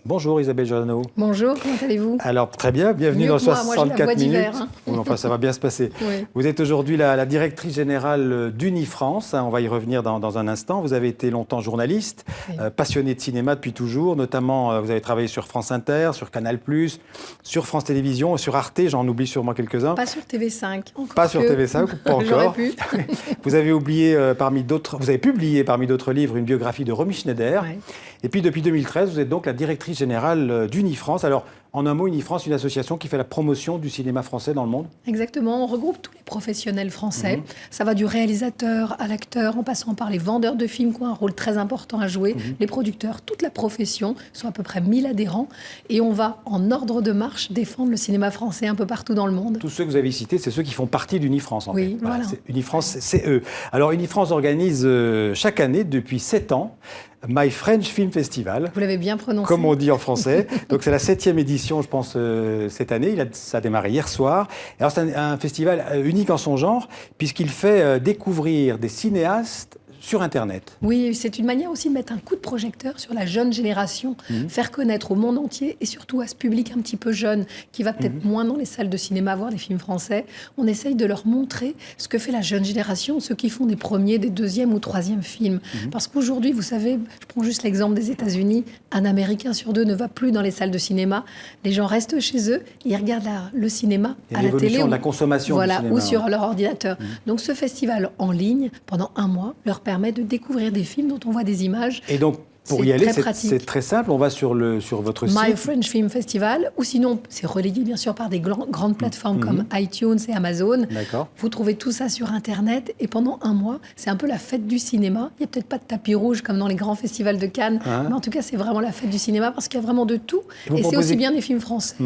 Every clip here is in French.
Bonjour Isabelle Giordano. Bonjour, comment allez-vous? Alors très bien, bienvenue dans Mieux que moi, j'ai la 64 voix minutes. d'hiver, hein. Oui, enfin, ça va bien se passer. Oui. Vous êtes aujourd'hui la directrice générale d'Unifrance, on va y revenir dans un instant. Vous avez été longtemps journaliste, Oui. passionnée de cinéma depuis toujours, notamment vous avez travaillé sur France Inter, sur Canal+, sur France Télévisions, sur Arte, j'en oublie sûrement quelques-uns. Pas sur TV5. Pas sur TV5, pas J'aurais encore. pu. Vous avez vous avez publié parmi d'autres livres une biographie de Romy Schneider. Ouais. Et puis depuis 2013, vous êtes donc la directrice générale d'Unifrance. Alors, en un mot, Unifrance, une association qui fait la promotion du cinéma français dans le monde. Exactement, on regroupe tous les professionnels français. Ça va du réalisateur à l'acteur, en passant par les vendeurs de films qui ont un rôle très important à jouer, les producteurs, toute la profession, sont à peu près 1000 adhérents. Et on va, en ordre de marche, défendre le cinéma français un peu partout dans le monde. Tous ceux que vous avez cités, c'est ceux qui font partie d'Unifrance. En Oui, fait. voilà. Unifrance, c'est eux. Alors, Unifrance organise chaque année, depuis 7 ans, My French Film Festival. Vous l'avez bien prononcé. Comme on dit en français. Donc c'est la 7e édition, je pense, cette année. Ça a démarré hier soir. Alors c'est un festival unique en son genre, puisqu'il fait découvrir des cinéastes sur Internet. Oui, c'est une manière aussi de mettre un coup de projecteur sur la jeune génération, faire connaître au monde entier et surtout à ce public un petit peu jeune qui va peut-être moins dans les salles de cinéma voir des films français. On essaye de leur montrer ce que fait la jeune génération, ceux qui font des premiers, des deuxièmes ou troisièmes films. Parce qu'aujourd'hui, vous savez, je prends juste l'exemple des États-Unis, un Américain sur 2 ne va plus dans les salles de cinéma. Les gens restent chez eux, ils regardent le cinéma à la télé. De la consommation voilà, du cinéma, ou sur leur ordinateur. Donc ce festival en ligne, pendant un mois, leur permet de découvrir des films dont on voit des images. Et donc, pour y C'est aller, très pratique. c'est très simple. On va sur votre site. My French Film Festival, ou sinon, c'est relayé bien sûr par des grandes plateformes comme iTunes et Amazon. D'accord. Vous trouvez tout ça sur Internet et pendant un mois, c'est un peu la fête du cinéma. Il n'y a peut-être pas de tapis rouge comme dans les grands festivals de Cannes, mais en tout cas, c'est vraiment la fête du cinéma parce qu'il y a vraiment de tout. Et c'est aussi bien des films français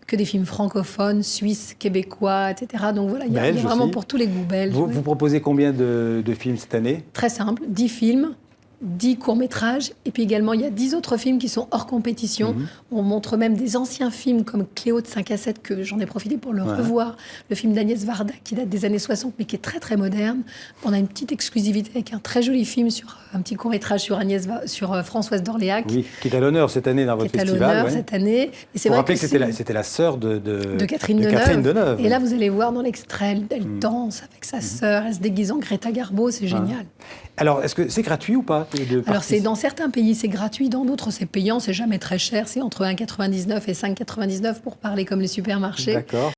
que des films francophones, suisses, québécois, etc. Donc voilà, il y a vraiment aussi. pour tous les goûts belges. Vous proposez combien de films cette année? Très simple, 10 films. 10 courts-métrages, et puis également il y a 10 autres films qui sont hors compétition. On montre même des anciens films comme Cléo de 5 à 7, que j'en ai profité pour le revoir. Le film d'Agnès Varda, qui date des années 60, mais qui est très très moderne. On a une petite exclusivité avec un très joli film, un petit court-métrage sur Françoise d'Orléac. Oui, qui est à l'honneur cette année dans votre festival. Qui est à l'honneur cette année. Et c'est Pour vrai rappeler que c'était la sœur de Catherine Deneuve. Et là, vous allez voir dans l'extrait, elle danse avec sa sœur, elle se déguise en Greta Garbo, c'est génial. Alors, est-ce que c'est gratuit ou pas Alors, dans certains pays, c'est gratuit. Dans d'autres, c'est payant. C'est jamais très cher. C'est entre 1,99 et 5,99 pour parler comme les supermarchés. D'accord.